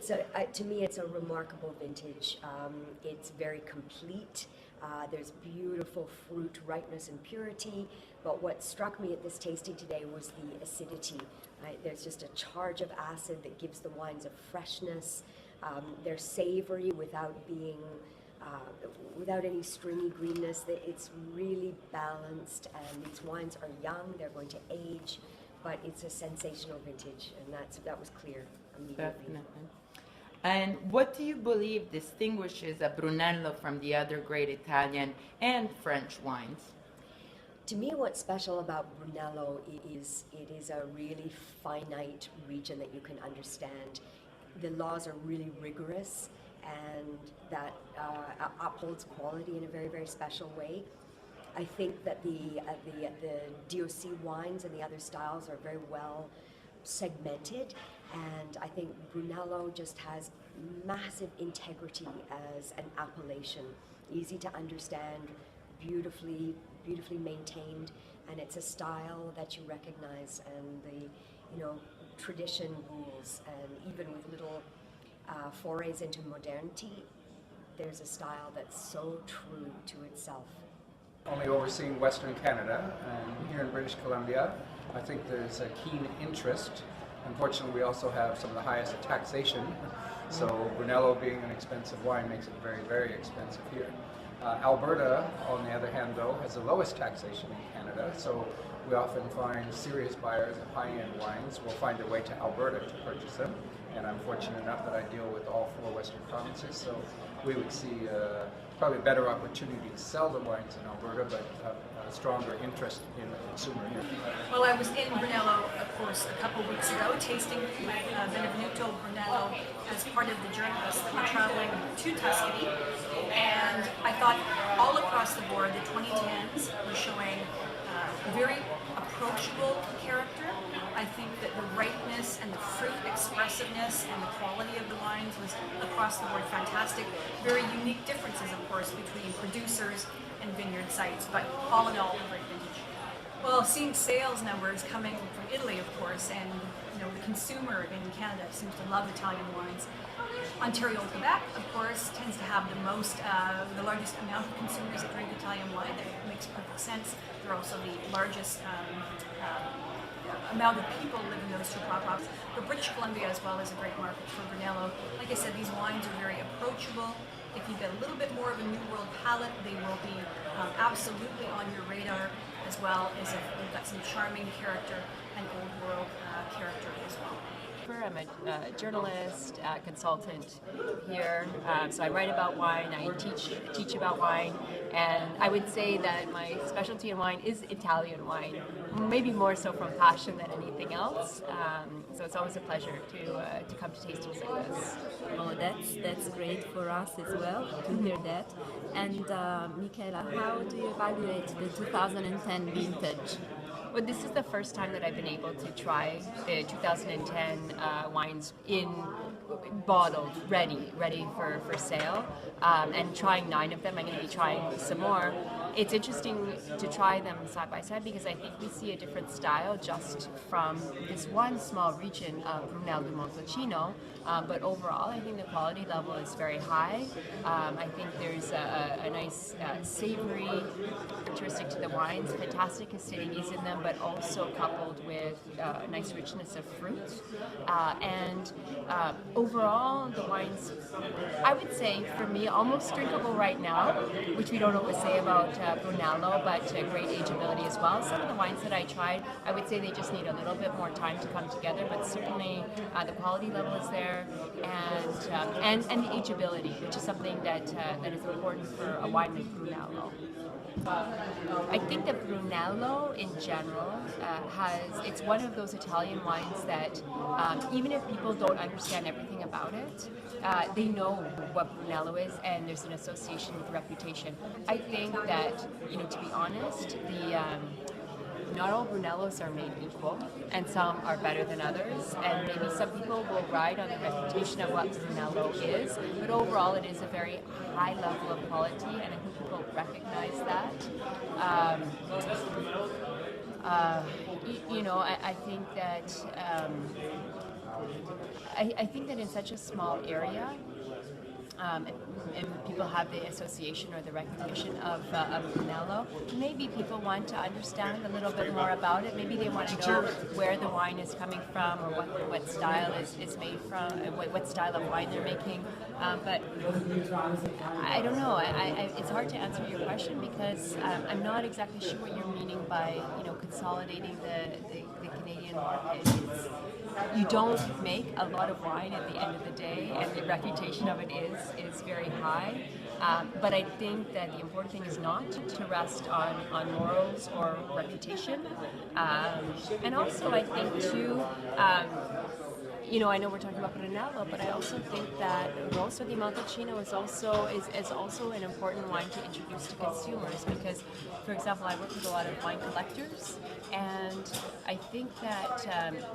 To me, it's a remarkable vintage. It's very complete. There's beautiful fruit ripeness and purity. But what struck me at this tasting today was the acidity. Right? There's just a charge of acid that gives the wines a freshness. They're savory without being, without any stringy greenness. It's really balanced, and these wines are young. They're going to age, but it's a sensational vintage, and that was clear immediately. Definitely. And what do you believe distinguishes a Brunello from the other great Italian and French wines? To me, what's special about Brunello is it is a really finite region that you can understand. The laws are really rigorous, and that upholds quality in a very, very special way. I think that the DOC wines and the other styles are very well segmented, and I think Brunello just has massive integrity as an appellation, easy to understand, beautifully maintained, and it's a style that you recognize, and the tradition rules, and even with little forays into modernity, there's a style that's so true to itself. Only overseeing Western Canada, and here in British Columbia, I think there's a keen interest. Unfortunately, we also have some of the highest taxation, so Brunello being an expensive wine makes it very, very expensive here. Alberta, on the other hand, though, has the lowest taxation in Canada, so we often find serious buyers of high-end wines will find their way to Alberta to purchase them, and I'm fortunate enough that I deal with all 4 Western provinces, so we would see probably a better opportunity to sell the wines in Alberta, but a stronger interest in the consumer here. Well, I was in Brunello, of course, a couple weeks ago, tasting Benvenuto Brunello as part of the journalists that were traveling to Tuscany, and I thought all across the board, the 2010s were showing very approachable character. I think that the ripeness and the fruit expressiveness and the quality of the wines was across the board fantastic. Very unique differences, of course, between producers and vineyard sites, but all in all, a great vintage. Well, seeing sales numbers coming from Italy, of course, and the consumer in Canada seems to love Italian wines. Ontario and Quebec, of course, tends to have the largest amount of consumers that drink Italian wine. That makes perfect sense. They're also the largest amount of people live in those 2 provinces. But British Columbia as well is a great market for Brunello. Like I said, these wines are very approachable. If you get a little bit more of a New World palate, they will be absolutely on your radar, as well as if they've got some charming character and Old World character as well. I'm a journalist, consultant here, so I write about wine, I teach about wine, and I would say that my specialty in wine is Italian wine, maybe more so from passion than anything else, so it's always a pleasure to come to tastings like this. Oh, that's great for us as well to hear that. And Michaela, how do you evaluate the 2010 vintage? Well, this is the first time that I've been able to try the 2010 wines bottled, ready for sale, and trying 9 of them. I'm going to be trying some more. It's interesting to try them side by side because I think we see a different style just from this one small region of Brunello di Montalcino, but overall I think the quality level is very high. I think there's a nice savory characteristic to the wines, fantastic acidities in them, but also coupled with a nice richness of fruit. And overall, the wines, I would say, for me, almost drinkable right now, which we don't always say about Brunello, but great ageability as well. Some of the wines that I tried, I would say they just need a little bit more time to come together, but certainly the quality level is there, and the ageability, which is something that is important for a wine like Brunello. I think that Brunello in general it's one of those Italian wines that even if people don't understand everything about it, they know what Brunello is, and there's an association with reputation. I think that, to be honest, not all Brunellos are made equal, and some are better than others, and maybe some people will ride on the reputation of what Brunello is, but overall it is a very high level of quality, and I think people recognize that. I think that I think that in such a small area, and people have the association or the recognition of Brunello, maybe people want to understand a little bit more about it. Maybe they want to know where the wine is coming from, or what style is made from, what style of wine they're making. But I don't know. It's hard to answer your question because I'm not exactly sure what you're meaning by consolidating the Canadian market. You don't make a lot of wine at the end of the day, and the reputation of it is very high. But I think that the important thing is not to rest on laurels or reputation. And also, I think too. I know we're talking about Brunello, but I also think that Rosso di Montalcino is also an important wine to introduce to consumers because, for example, I work with a lot of wine collectors, and I think that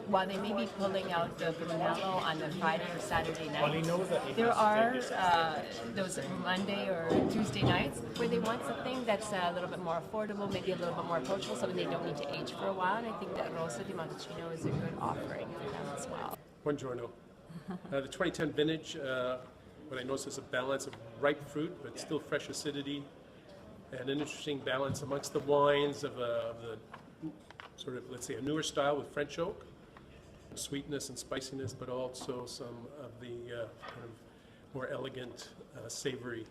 while they may be pulling out the Brunello on the Friday or Saturday night, there are those Monday or Tuesday nights where they want something that's a little bit more affordable, maybe a little bit more approachable, something they don't need to age for a while, and I think that Rosso di Montalcino is a good offering for them as well. Buongiorno. The 2010 vintage, what I noticed is a balance of ripe fruit, but still fresh acidity, and an interesting balance amongst the wines of the sort of, let's say, a newer style with French oak, sweetness and spiciness, but also some of the kind of more elegant, savory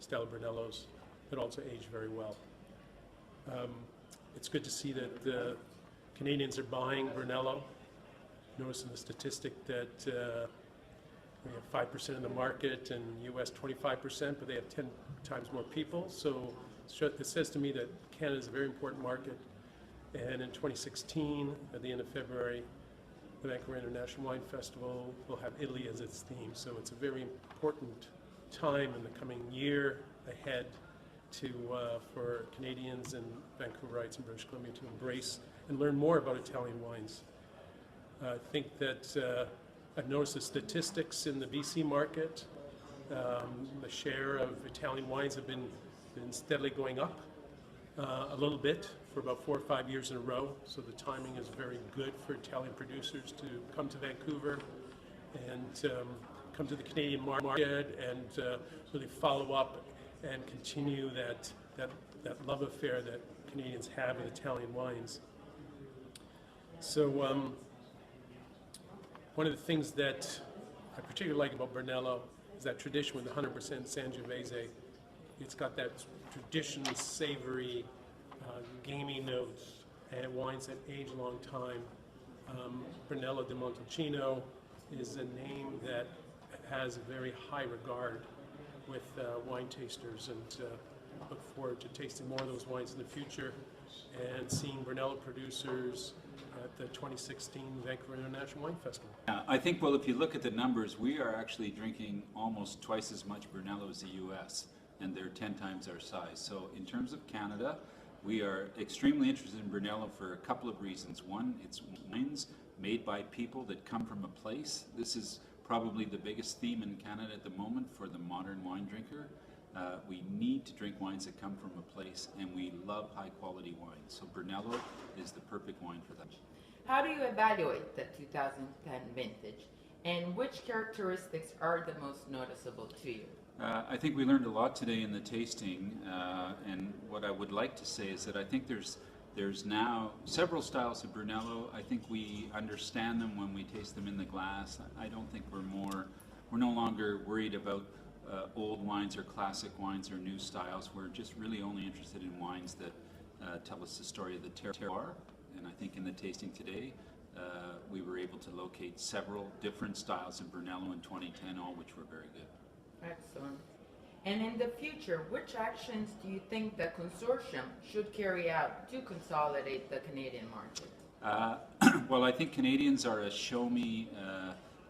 style Brunellos that also age very well. It's good to see that Canadians are buying Brunello. Noticing the statistic that we have 5% in the market and US 25%, but they have 10 times more people. So it says to me that Canada is a very important market. And in 2016, at the end of February, the Vancouver International Wine Festival will have Italy as its theme. So it's a very important time in the coming year ahead for Canadians and Vancouverites in British Columbia to embrace and learn more about Italian wines. I think that I've noticed the statistics in the BC market. The share of Italian wines have been steadily going up a little bit for about 4 or 5 years in a row. So the timing is very good for Italian producers to come to Vancouver and come to the Canadian market and really follow up and continue that love affair that Canadians have with Italian wines. So one of the things that I particularly like about Brunello is that tradition with 100% Sangiovese. It's got that tradition, savory, gamey notes, and wines that age a long time. Brunello di Montalcino is a name that has a very high regard with wine tasters, and look forward to tasting more of those wines in the future and seeing Brunello producers at the 2016 Vancouver International Wine Festival. I think, well, if you look at the numbers, we are actually drinking almost twice as much Brunello as the US, and they're 10 times our size. So in terms of Canada, we are extremely interested in Brunello for a couple of reasons. One, it's wines made by people that come from a place. This is probably the biggest theme in Canada at the moment for the modern wine drinker. We need to drink wines that come from a place, and we love high quality wines. So Brunello is the perfect wine for that. How do you evaluate the 2010 vintage, and which characteristics are the most noticeable to you? I think we learned a lot today in the tasting, and what I would like to say is that I think there's now several styles of Brunello. I think we understand them when we taste them in the glass. I don't think we're no longer worried about old wines or classic wines or new styles. We're just really only interested in wines that tell us the story of the terroir. And I think in the tasting today, we were able to locate several different styles of Brunello in 2010, all which were very good. Excellent. And in the future, which actions do you think the consortium should carry out to consolidate the Canadian market? Well, I think Canadians are a show-me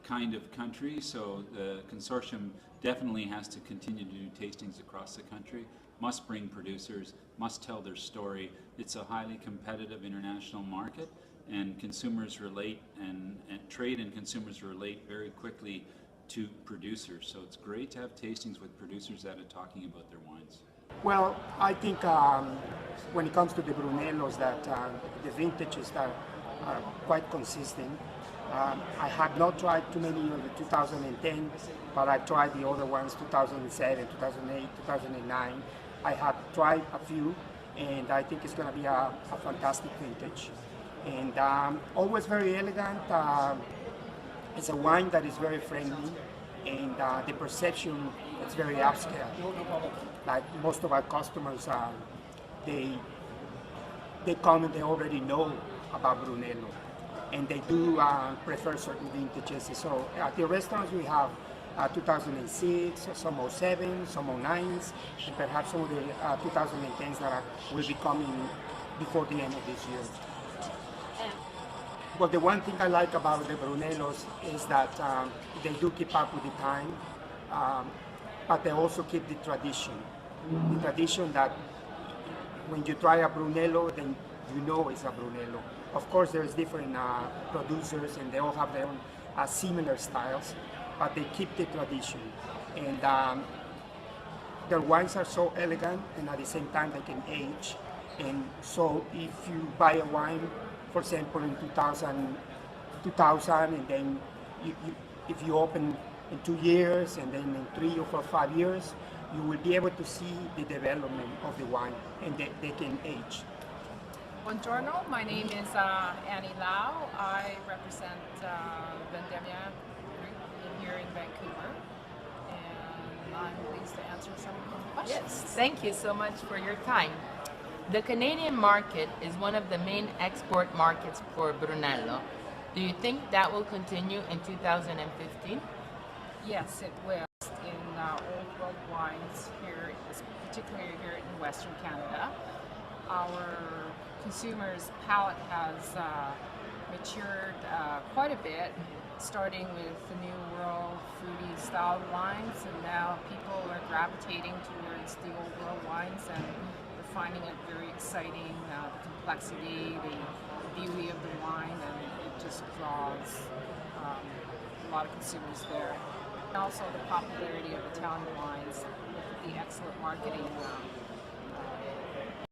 kind of country, so the consortium definitely has to continue to do tastings across the country, must bring producers, must tell their story. It's a highly competitive international market, and consumers relate, and trade and consumers relate very quickly to producers. So it's great to have tastings with producers that are talking about their wines. Well, I think when it comes to the Brunellos, that the vintages are quite consistent. I have not tried too many of the 2010, but I tried the other ones, 2007, 2008, 2009. I have tried a few, and I think it's going to be a fantastic vintage. And always very elegant. It's a wine that is very friendly, and the perception is very upscale. Like most of our customers, they come and they already know about Brunello, and they do prefer certain vintages. So at the restaurants we have 2006, some 07, some 09s, and perhaps some of the 2010s that will be coming before the end of this year. But the one thing I like about the Brunellos is that they do keep up with the time, but they also keep the tradition. The tradition that when you try a Brunello, then you know it's a Brunello. Of course, there's different producers, and they all have their own similar styles, but they keep the tradition. And their wines are so elegant, and at the same time they can age. And so if you buy a wine, for example, in 2000 and then if you open in 2 years, and then in 3 or 4, 5 years, you will be able to see the development of the wine, and they can age. Buongiorno, my name is Annie Lau. I represent Vendemmia Group here in Vancouver, and I'm pleased to answer some questions. Yes, thank you so much for your time. The Canadian market is one of the main export markets for Brunello. Do you think that will continue in 2015? Yes, it will. In old world wines here, particularly here in Western Canada, our consumers' palate has matured quite a bit, starting with the New World fruity style wines, and now people are gravitating towards the Old World wines, and they're finding it very exciting, the complexity, the beauty of the wine, and it just draws a lot of consumers there. And also the popularity of Italian wines with the excellent marketing